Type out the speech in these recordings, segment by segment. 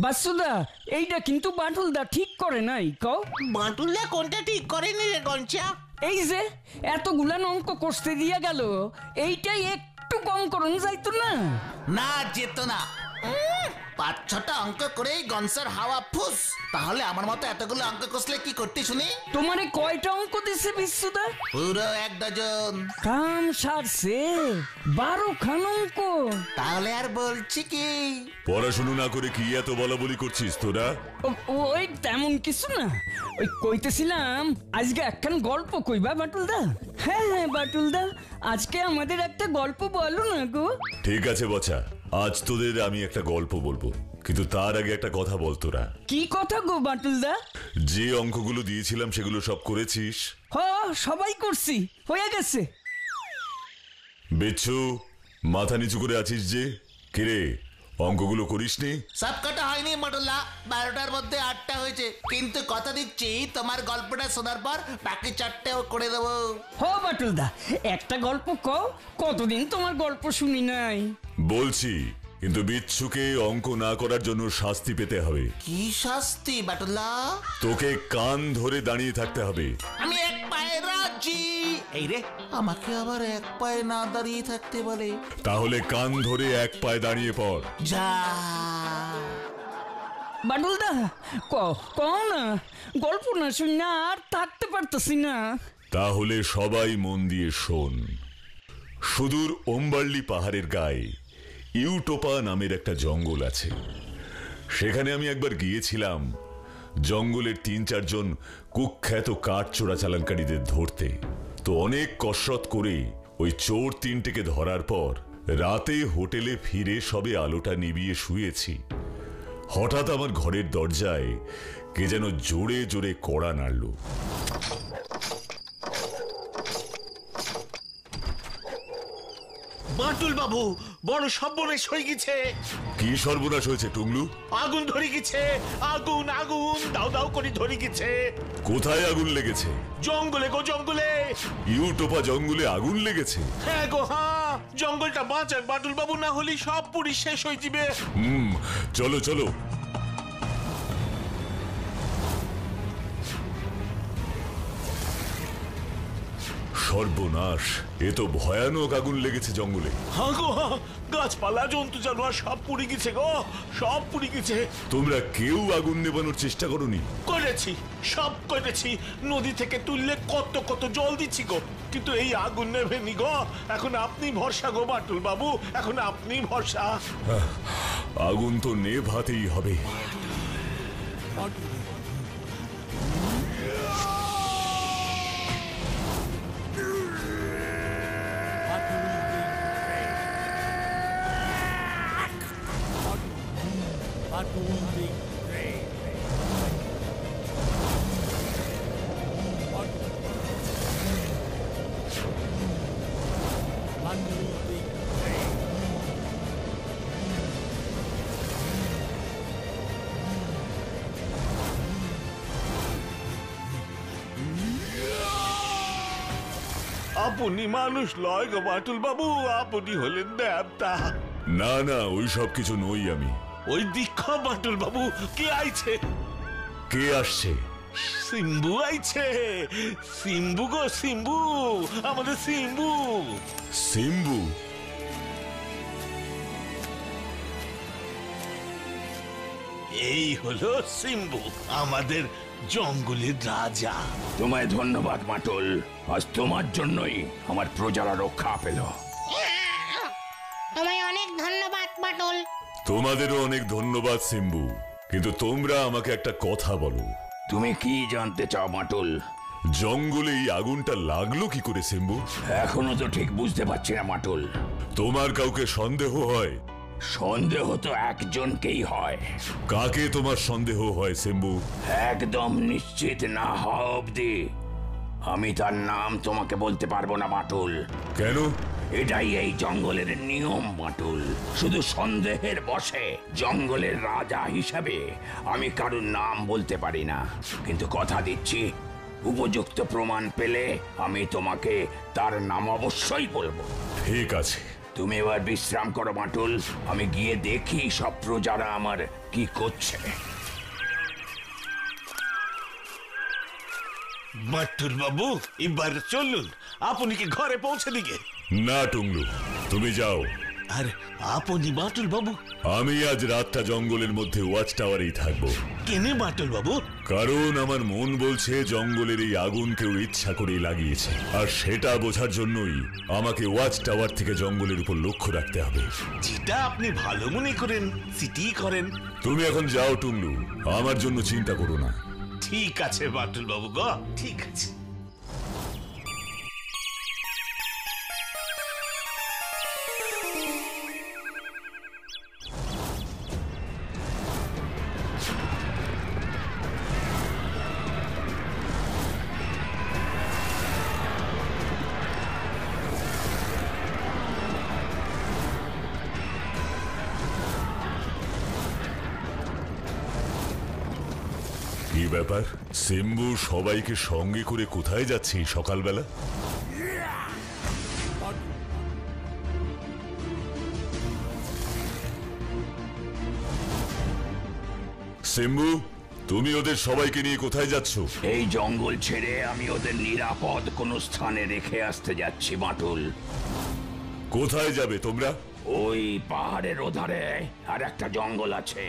বাসুদা, এইটা কিন্তু বাটুলদা ঠিক করে নাই। কও বাটুলদা কোনটা ঠিক করেনি রে গঞ্চা? এই যে এতগুলান অঙ্ক কষতে দিয়া গেল, এইটাই একটু কম করুন যাইতো না? না, যেত না। 5-6টা অঙ্ক করেই গনসার হাওয়া ফুস। তাহলে আমার মতো এতগুলো অঙ্ক কষলে কি করতে শুনি? তোমারে কয়টা অঙ্ক দিছে বিশ্বদা? পুরো 1 ডজন। কাম সারছে 12 খান অঙ্ক। তাহলে আর বলছি কি? পড়াশুনো না করে কি এত বলাবলি করছিস তোরা? ওই তেমন কিছু না, ওই কইতেছিলাম আজকে একখান গল্প কইবা বাটুলদা? হ্যাঁ হ্যাঁ বাটুলদা, আজকে আমাদের একটা গল্প বলো না গো। ঠিক আছে বচা, আজ তোদের আমি একটা গল্প বলবো, কিন্তু তার আগে একটা কথা বল তোরা। কি কথা গো বাটুলদা? যে অঙ্কগুলো দিয়েছিলাম সেগুলো সব করেছিস? হ, সবাই করছি, হয়ে গেছে। বেচ্ছু, মাথা নিচু করে আছিস যে, কিরে অঙ্কগুলো করিসনি? সব কটা হয়নি মডুল্লা, 12টার মধ্যে 8টা হয়েছে। কিন্তু কথা দিচ্ছি, তোমার গল্পটা শোনার পর বাকি 4টেও করে দেবো। হ বাটুলদা, একটা গল্প কও, কতদিন তোমার গল্প শুনি নাই। বলছি, কিন্তু বিচ্ছুকে অঙ্ক না করার জন্য শাস্তি পেতে হবে। কি শাস্তি বাটুল্লা? তোকে কান ধরে দাঁড়িয়ে থাকতে হবে। আমি এক পায়ে রাজি। এই রে, আমাকে আবার এক পায়ে না দাঁড়িয়ে থাকতে বলে? তাহলে কান ধরে এক পায়ে দাঁড়িয়ে পড়। যা বাটুলদা, কও না, গল্প না শুনি না আর থাকতে পারতেছি না। তাহলে সবাই মন দিয়ে শোন। সুদূর ওম্বার্লি পাহাড়ের গায়ে ইউটোপা নামের একটা জঙ্গল আছে। সেখানে আমি একবার গিয়েছিলাম জঙ্গলের 3-4 জন কুখ্যাত কাঠ চোরাচালানকারীদের ধরতে। তো অনেক কসরত করে ওই চোর 3টেকে ধরার পর রাতে হোটেলে ফিরে সবে আলোটা নিভিয়ে শুয়েছি, হঠাৎ আমার ঘরের দরজায় কে যেন জোরে জোরে কড়া নাড়ল। বাটুল বাবু, বড় সর্বনাশ হয়ে গেছে। কি সর্বনাশ হয়েছে টুংলু? আগুন ধরে গেছে, আগুন আগুন দাও দাও করে ধরে গেছে। কোথায় আগুন লেগেছে? জঙ্গলে গো, জঙ্গলে। ইউটোপা জঙ্গলে আগুন লেগেছে? হ্যাঁ গো, হ্যাঁ। জঙ্গলটা বাঁচান বাটুল বাবু, না হলে সব পুরি শেষ হয়ে যাবে। চলো চলো। সর্বনাশ, এ তো ভয়ানক আগুন লেগেছে জঙ্গলে। হ্যাঁ গো, গাছপালা জন্তু জানোয়ার সব পুড়ে গেছে গো, সব পুড়ে গেছে। তোমরা কেউ আগুন নেবানোর চেষ্টা করোনি? করেছি, সব করেছি। নদী থেকে তুললে কত কত জল দিচ্ছি গো, কিন্তু এই আগুন নেবেনি গো। এখন আপনি ভরসা গো বাটুল বাবু, এখন আপনি ভরসা। আগুন তো নেভাতেই হবে। আপনি মানুষ লয় গো বাটুল বাবু, আপনি হলেন দেবতা। না না, ওই সব কিছু নই আমি। ওই দীক্ষা বাটুল বাবু, কে আইছে? কে আসছে? সিম্বু আইছে, সিম্বু গো, সিম্বু, আমাদের সিম্বু। সিম্বু? এই হলো সিম্বু, আমাদের জঙ্গলের রাজা। তোমায় ধন্যবাদ মাটুল, আজ তোমার জন্যই আমার প্রজারা রক্ষা পেল। তোমায় অনেক ধন্যবাদ বাটুল। তোমাদেরও অনেক ধন্যবাদ সিম্বু, কিন্তু তোমরা আমাকে একটা কথা বলো। তুমি কি জানতে চাও মাটুল? জঙ্গলে এই আগুনটা লাগলো কি করে সিম্বু? এখনো তো ঠিক বুঝতে পারছি না মাটুল। তোমার কাউকে সন্দেহ হয়? সন্দেহ তো একজনকেই হয়। কাকে তোমার সন্দেহ হয় সিম্বু? একদম নিশ্চিত না হওয়া অব্দি আমি তার নাম তোমাকে বলতে পারবো না মাটুল। কেন? এটাই এই জঙ্গলের নিয়ম মাটুল। শুধু সন্দেহের বশে জঙ্গলের রাজা হিসাবে আমি কারুর নাম বলতে পারি না, কিন্তু কথা দিচ্ছি উপযুক্ত প্রমাণ পেলে আমি তোমাকে তার নাম অবশ্যই বলবো। ঠিক আছে, তুমি এবার বিশ্রাম করো মাটুল, আমি গিয়ে দেখি সব প্রজারা আমার কি করছে। বাটুল বাবু এবার চলুন, আপনি কি ঘরে পৌঁছে দিকে? না টুংলু, তুমি যাও। আর আপনি বাটুল বাবু? আমি আজ রাতটা জঙ্গলের মধ্যে ওয়াচ টাওয়ারেই থাকবো। কেনে বাটুল বাবু? কারণ আমার মন বলছে জঙ্গলের এই আগুন কেউ ইচ্ছা করেই লাগিয়েছে, আর সেটা বোঝার জন্যই আমাকে ওয়াচ টাওয়ার থেকে জঙ্গলের উপর লক্ষ্য রাখতে হবে। যেটা আপনি ভালো মনে করেন সেটি করেন। তুমি এখন যাও টুংলু, আমার জন্য চিন্তা করো না। ঠিক আছে বাটুল বাবু গো, ঠিক আছে। কি ব্যাপার সিম্বু, সবাইকে সঙ্গে করে কোথায় যাচ্ছি সকালবেলা? সিম্বু, তুমি ওদের সবাইকে নিয়ে কোথায় যাচ্ছ? এই জঙ্গল ছেড়ে আমি ওদের নিরাপদ কোনো স্থানে রেখে আসতে যাচ্ছি বাটুল। কোথায় যাবে তোমরা? ওই পাহাড়ের ওধারে আর একটা জঙ্গল আছে,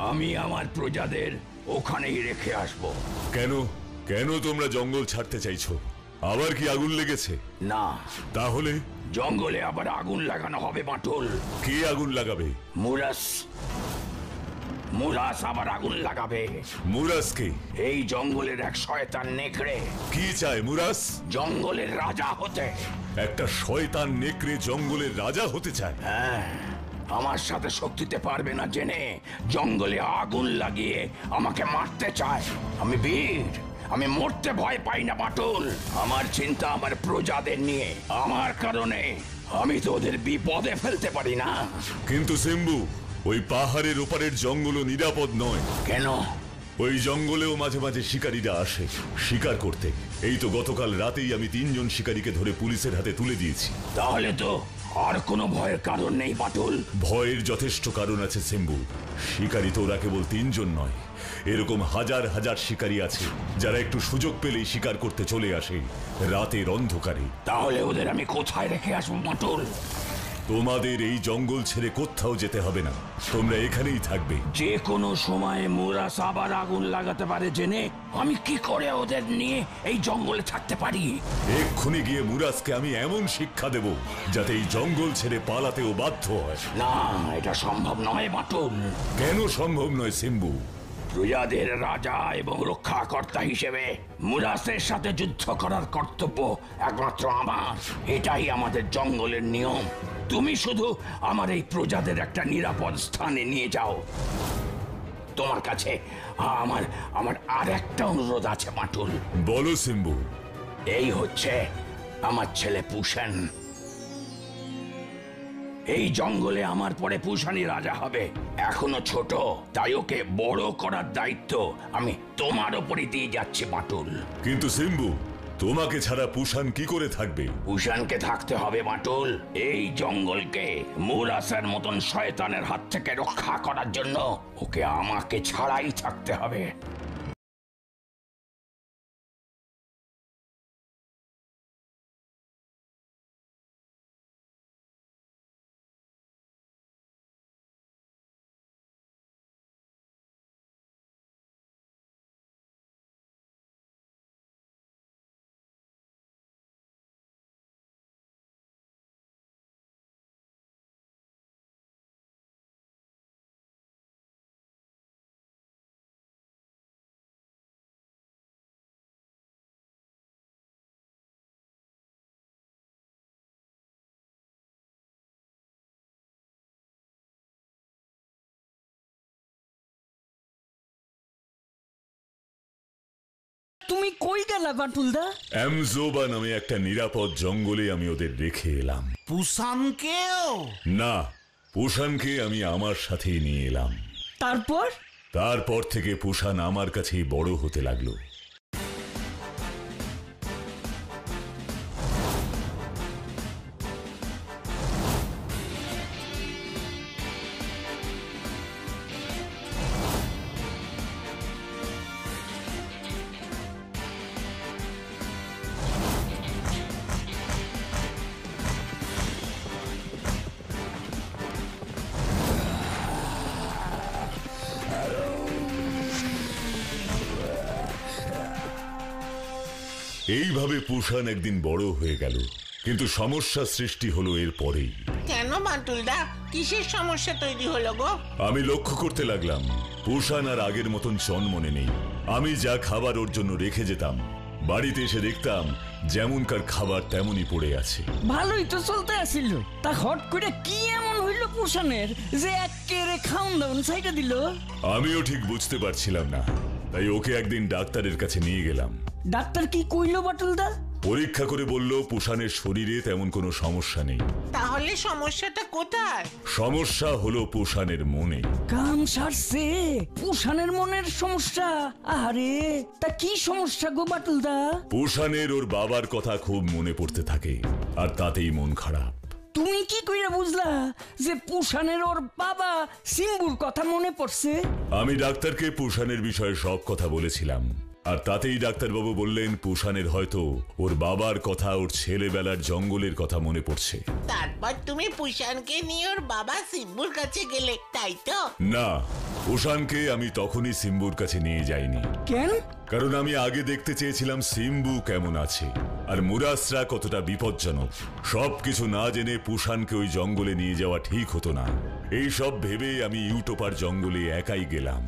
আমি আমার প্রজাদের ওখানেই রেখে আসবো। কেন কেন তোমরা জঙ্গল ছাড়তে চাইছো? আবার কি আগুন লেগেছে? না, তাহলে জঙ্গলে আবার আগুন লাগানো হবে বাটুল। কে আগুন লাগাবে? মুরাস মুরাস আবার আগুন লাগাবে। মুরাসকে? এই জঙ্গলের এক শয়তান নেকড়ে কি চায় মুরাস? জঙ্গলের রাজা হতে। একটা শয়তান নেকড়ে জঙ্গলের রাজা হতে চায়? হ্যাঁ, আমার সাথে শক্তিতে পারবে না জেনে জঙ্গলে আগুন লাগিয়ে আমাকে মারতে চায়। আমি বীর, আমি মরতে ভয় পাই না বাটুল। আমার চিন্তা আমার প্রজাদের নিয়ে, আমার কারণে আমি তো ওদের বিপদে ফেলতে পারি না। কিন্তু সিম্বু, ওই পাহাড়ের ওপারের জঙ্গলও নিরাপদ নয়। কেন? ওই জঙ্গলেও মাঝে মাঝে শিকারীরা আসে শিকার করতে। এই তো গতকাল রাতেই আমি 3 জন শিকারীকে ধরে পুলিশের হাতে তুলে দিয়েছি। তাহলে তো আর কোনো ভয়ের কারণ নেই বাটুল। ভয়ের যথেষ্ট কারণ আছে সিম্বু। শিকারী তো ওরা কেবল 3 জন নয়, এরকম হাজার হাজার শিকারী আছে যারা একটু সুযোগ পেলেই শিকার করতে চলে আসে রাতের অন্ধকারে। তাহলে ওদের আমি কোথায় রেখে আসবো বাটুল? তোমাদের এই জঙ্গল ছেড়ে কোথাও যেতে হবে না, তোমরা এখানেই থাকবে। যে কোনো সময় মুরাস আবার আগুন লাগাতে পারে জেনে আমি কি করে ওদের নিয়ে এই জঙ্গলে থাকতে পারি? এক্ষুনি গিয়ে মুরাজকে আমি এমন শিক্ষা দেব যাতে এই জঙ্গল ছেড়ে পালাতেও বাধ্য হয়। না, এটা সম্ভব নয় বাটুল। কেন সম্ভব নয় সিম্বু? প্রজাদের রাজা এবং রক্ষাকর্তা হিসেবে মুরাসের সাথে যুদ্ধ করার কর্তব্য একমাত্র আমার। এটাই আমাদের জঙ্গলের নিয়ম। তুমি শুধু আমার এই প্রজাদের একটা নিরাপদ স্থানে নিয়ে যাও। তোমার কাছে আমার আমার আর একটা অনুরোধ আছে বাটুল। বলো সিম্বু। এই হচ্ছে আমার ছেলে পুষেন। এই জঙ্গলে আমার পরে পুষানি রাজা হবে। এখনো ছোট, তাই ওকে বড় করার দায়িত্ব আমি তোমার উপরই দিয়ে যাচ্ছি বাটুল। কিন্তু সিম্বু, তোমাকে ছাড়া পুষান কি করে থাকবে? পুষানকে থাকতে হবে বাটুল। এই জঙ্গলকে মুরাসের মতন শয়তানের হাত থেকে রক্ষা করার জন্য ওকে আমাকে ছাড়াই থাকতে হবে। তুমি কই গেলা বাটুলদা? অ্যামজোবা নামে একটা নিরাপদ জঙ্গলে আমি ওদের রেখে এলাম। পুষানকেও? না, পুষানকে আমি আমার সাথেই নিয়ে এলাম। তারপর থেকে পুষান আমার কাছেই বড় হতে লাগলো। এইভাবে পুষান একদিন বড় হয়ে গেল, কিন্তু সমস্যা সৃষ্টি হলো এর পরেই। কেন বাটুলদা, কিসের সমস্যা তৈরি হলো গো? আমি লক্ষ্য করতে লাগলাম পুষান আর আগের মতন চনমনে নেই। আমি যা খাবার ওর জন্য রেখে যেতাম, বাড়িতে এসে দেখতাম যেমনকার খাবার তেমনই পড়ে আছে। ভালোই তো চলতে আসিল, তা হট করে কি এমন হইল পুষানের যে একেবারে খাওন দাওন সাইডে দিল? আমিও ঠিক বুঝতে পারছিলাম না, তাই ওকে একদিন ডাক্তারের কাছে নিয়ে গেলাম। ডাক্তার কি কইলো বাটুলদা? পরীক্ষা করে বলল পুষানের শরীরে তেমন কোনো সমস্যা নেই। তাহলে সমস্যাটা কোথায়? সমস্যা হলো পুষানের মনে। কাম সারছে, পুষানের মনের সমস্যা। আরে তা কি সমস্যা গো বাটুলদা? পুষানের ওর বাবার কথা খুব মনে পড়তে থাকে, আর তাতেই মন খারাপ। তুমি কি কইরা বুঝলা যে পুষানের ওর বাবা সিম্বুর কথা মনে পড়ছে? আমি ডাক্তারকে পুষানের বিষয়ে সব কথা বলেছিলাম, আর তাতেই ডাক্তারবাবু বললেন পুষানের হয়তো ওর বাবার কথা, ওর ছেলেবেলার জঙ্গলের কথা মনে পড়ছে। তারপর তুমি পুষানকে নিয়ে ওর বাবা সিম্বুর কাছে গেলে, তাই তো? না, পুষানকে আমি তখনই সিম্বুর কাছে নিয়ে যাইনি। কেন? কারণ আমি আগে দেখতে চেয়েছিলাম সিম্বু কেমন আছে আর মুরাসরা কতটা বিপজ্জনক। সবকিছু না জেনে পুষানকে ওই জঙ্গলে নিয়ে যাওয়া ঠিক হতো না। এই সব ভেবে আমি ইউটোপার জঙ্গলে একাই গেলাম।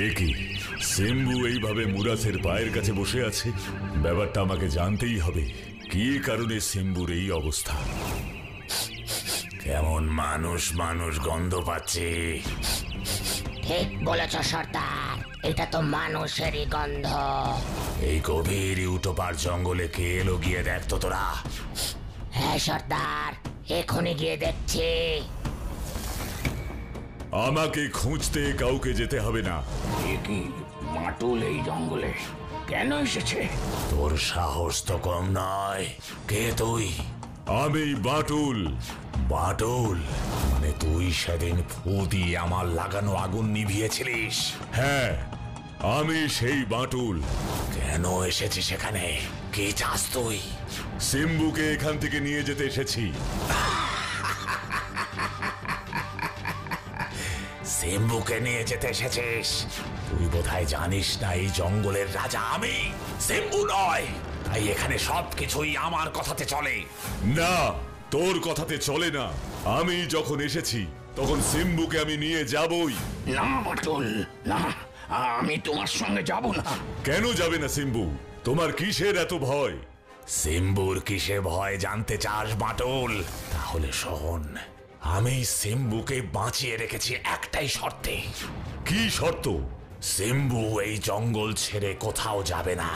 একই সিম্বু এইভাবে মুরাসের পায়ের কাছে বসে আছে। ব্যাপারটা আমাকে জানতেই হবে, কি কারণে সিম্বুর এই অবস্থা। কেমন মানুষ মানুষ গন্ধ পাচ্ছে। ঠিক বলেছ সর্দার, এটা তো মানুষেরই গন্ধ। এই গভীর ইউটোপার জঙ্গলে কে এলো গিয়ে দেখ তো তোরা। হ্যাঁ সর্দার, এখনই গিয়ে দেখছি। আমাকে খুঁজতে কাউকে যেতে হবে না। কি বাটুল এই জঙ্গলে কেন এসেছে? তোর সাহস তো কম নয়। কে তুই? আমি বাটুল। বাটুল মানে তুই সেদিন ফু দিয়ে আমার লাগানো আগুন নিভিয়েছিলিস? হ্যাঁ, আমি সেই বাটুল। কেন এসেছিস সেখানে? কি চাস তুই? সিম্বুকে এখান থেকে নিয়ে যেতে এসেছি। সিম্বুকে নিয়ে যেতে এসেছিস? তুই বোধহয় জানিস না এই জঙ্গলের রাজা আমি, সিম্বু নয়। তাই এখানে সবকিছুই আমার কথাতে চলে। না, তোর কথাতে চলে না। আমি যখন এসেছি তখন সিম্বুকে আমি নিয়ে যাবই। না বাটুল না, আমি তোমার সঙ্গে যাব না। কেন যাবে না সিম্বু? তোমার কিসের এত ভয়? সিম্বুর কিসে ভয় জানতে চাস বাটুল? তাহলে শোন, আমি সিম্বুকে বাঁচিয়ে রেখেছি একটাই শর্তে। কি শর্ত? সিম্বু এই জঙ্গল ছেড়ে কোথাও যাবে না,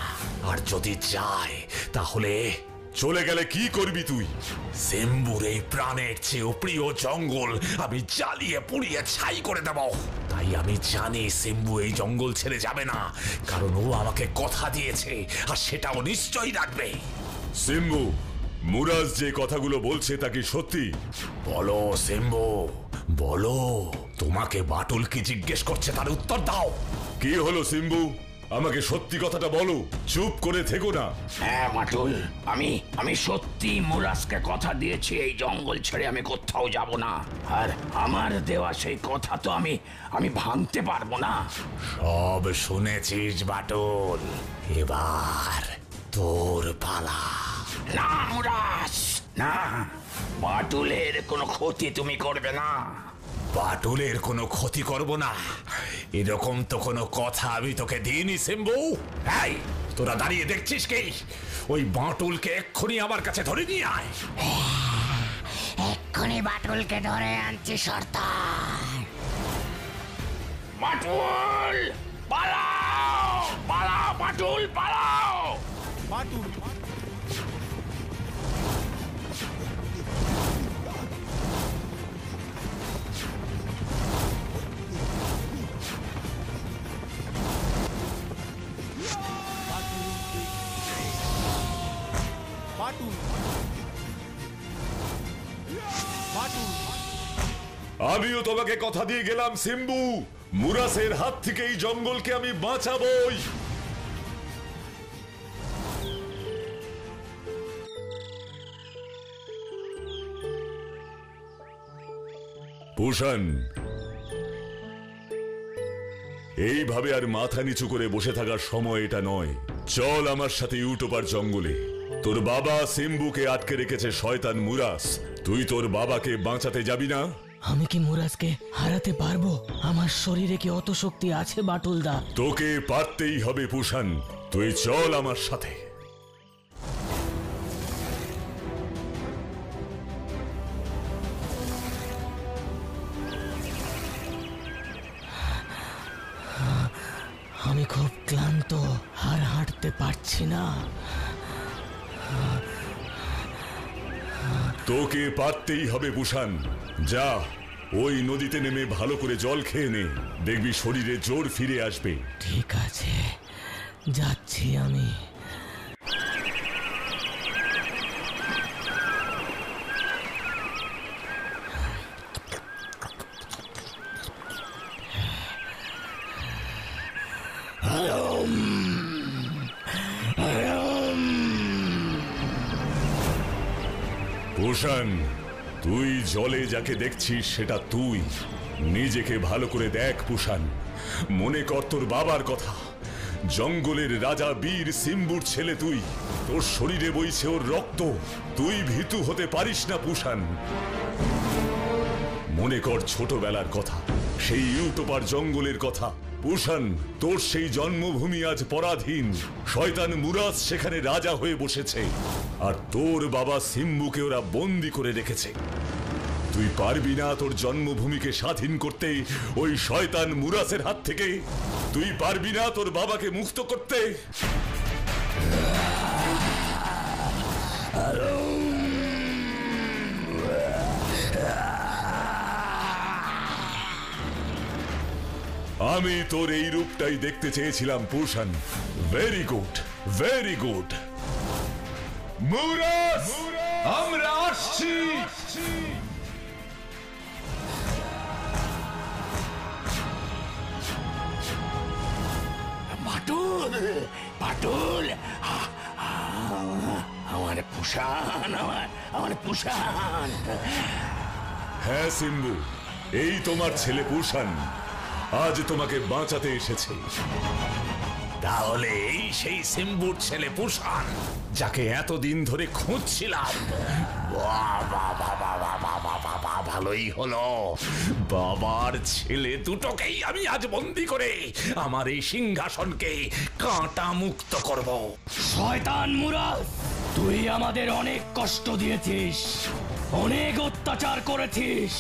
আর যদি যায় তাহলে চলে গেলে কি করবি তুই? সিম্বুর এই প্রাণের চেয়েও প্রিয় জঙ্গল আমি জ্বালিয়ে পুড়িয়ে ছাই করে দেব। তাই আমি জানি সিম্বু এই জঙ্গল ছেড়ে যাবে না, কারণ ও আমাকে কথা দিয়েছে, আর সেটাও নিশ্চয়ই রাখবে। সিম্বু, মুরাজ যে কথাগুলো বলছে তা কি সত্যি? বলো সিম্বু, বলো। তোমাকে বাটুল কি জিজ্ঞেস করছে তার উত্তর দাও। কি হলো সিম্বু? আমাকে সত্যি কথাটা বলো, চুপ করে থেকো না। হ্যাঁ বাটুল, আমি সত্যি মুরাজকে কথা দিয়েছি এই জঙ্গল ছেড়ে আমি কোথাও যাব না, আর আমার দেওয়া সেই কথা তো আমি ভাঙতে পারবো না। সব শুনেছিস বাটুল, এবার তোর পালা। না মুরাজ, না, বাটুলের কোনো ক্ষতি তুমি করবে না। বাটুলের কোনো ক্ষতি করব না এরকম তো কোনো কথা আমি তোকে দিইনি সিম্বু। এই তোরা দাঁড়িয়ে দেখছিস কি? ওই বাটুলকে এক্ষুনি আমার কাছে ধরে নিয়ে আয়। এক্ষুনি বাটুলকে ধরে আনছি সর্দার। বাটুল পালাও, পালাও বাটুল পালাও। আমিও তোমাকে কথা দিয়ে গেলাম সিম্বু, মুরাসের হাত থেকে এই জঙ্গলকে আমি বাঁচাবই। পুষান, এইভাবে আর মাথা নিচু করে বসে থাকার সময় এটা নয়। চল আমার সাথে ইউটোপার জঙ্গলে। তোর বাবা সিম্বুকে আটকে রেখেছে শয়তান মুরাস। তুই তোর বাবাকে বাঁচাতে যাবি না? আমি কি মুরাজকে হারাতে পারবো? আমার শরীরে কি অত শক্তি আছে বাটুলদা? তোকে পারতেই হবে পুষান, তুই চল আমার সাথে। আমি খুব ক্লান্ত, আর হাঁটতে পারছি না। তোকে পারতেই হবে পুষান। যা, ওই নদীতে নেমে ভালো করে জল খেয়ে নে, দেখবি শরীরে জোর ফিরে আসবে। ঠিক আছে, যাচ্ছি আমি। পুষান, তুই জলে যাকে দেখছিস সেটা তুই। নিজেকে ভালো করে দেখ পুষান। মনে কর তোর বাবার কথা। জঙ্গলের রাজা বীর সিম্বুর ছেলে তুই। তোর শরীরে বইছে ওর রক্ত। তুই ভীতু হতে পারিস না পুষান। মনে কর ছোটবেলার কথা, সেই ইউটোপার জঙ্গলের কথা। পুষান, তোর সেই জন্মভূমি আজ পরাধীন। শয়তান মুরাস সেখানে রাজা হয়ে বসেছে, আর তোর বাবা সিম্বুকে ওরা বন্দি করে রেখেছে। তুই পারবি না তোর জন্মভূমিকে স্বাধীন করতে ওই শয়তান মুরাসের হাত থেকে? তুই পারবি না তোর বাবাকে মুক্ত করতে? আমি তোর এই রূপটাই দেখতে চেয়েছিলাম Pushan. Very good, very good. Muras, আমরা আসছি। বাটুল, বাটুল, আমার পুষান, আমার পুষান। হ্যাঁ সিম্বু, এই তোমার ছেলে পুষান আজ তোমাকে বাঁচাতে এসেছে। তাহলে এই সেই সিম্বুর ছেলে পুষান, যাকে এতদিন ধরে খুঁজছিলাম। ভালোই হলো, বাবার ছেলে দুটোকেই আমি আজ বন্দি করে আমার এই সিংহাসনকে কাঁটা মুক্ত করব। শয়তান মুরাস, তুই আমাদের অনেক কষ্ট দিয়েছিস, অনেক অত্যাচার করেছিস।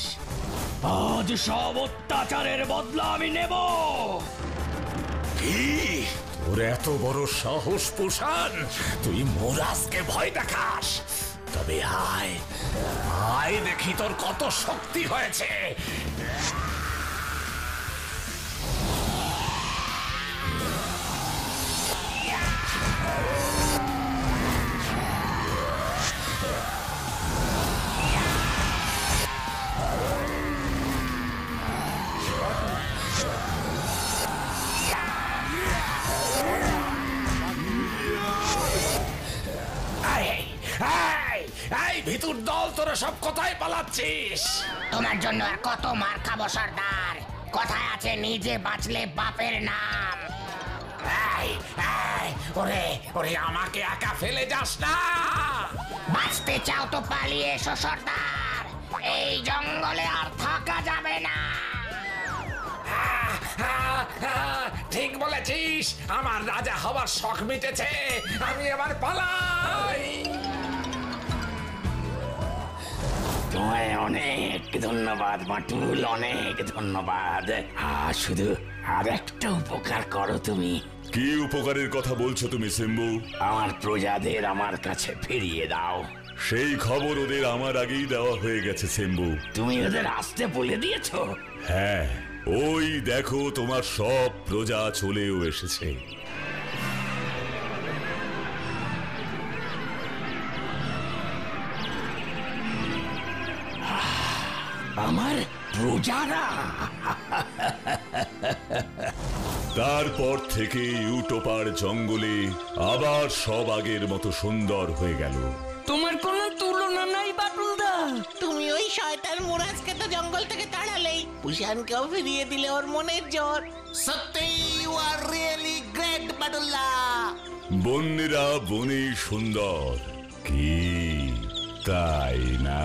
আজ সব অত্যাচারের বদলা আমি নেব। কি তোর এত বড় সাহস পুষান? তুই মুরাসকে ভয় দেখাস? তবে আয়, আয় দেখি তোর কত শক্তি হয়েছে। ভিতর দল, তোরা সব কোথায় পালাচ্ছিস? তোমার জন্য আর কত মার খাবো সর্দার? কথায় আছে নিজে বাঁচলে বাপের নাম। ওরে ওরে, আমাকে একা ফেলে যাস না। বাঁচতে চাও তো পালিয়ে এসো সর্দার, এই জঙ্গলে আর থাকা যাবে না। ঠিক বলেছিস, আমার রাজা হবার শখ মিটেছে। আমি এবার পালাই। তোমায় অনেক ধন্যবাদ বাটুল, অনেক ধন্যবাদ। শুধু আর একটা উপকার করো তুমি। কি উপকারের কথা বলছো তুমি সিম্বু? আমার প্রজাদের আমার কাছে ফিরিয়ে দাও। সেই খবর ওদের আমার আগেই দেওয়া হয়ে গেছে সিম্বু। তুমি ওদের আসতে বলে দিয়েছো? হ্যাঁ, ওই দেখো তোমার সব প্রজা চলেও এসেছে। আমার প্রজারা? তারপর থেকে ইউটোপার জঙ্গলে আবার সব আগের মতো সুন্দর হয়ে গেল। তোমার কোনো তুলনা নাই বাটুলদা। তুমি ওই শয়তান মুরাজকে তো জঙ্গল থেকে তাড়ালেই, পুষানকেও ফিরিয়ে দিলে ওর মনের জোর। সত্যি ইউ আর রিয়েলি গ্রেট বাটুল্লা। বন্যেরা বনে সুন্দর, কি তাই না?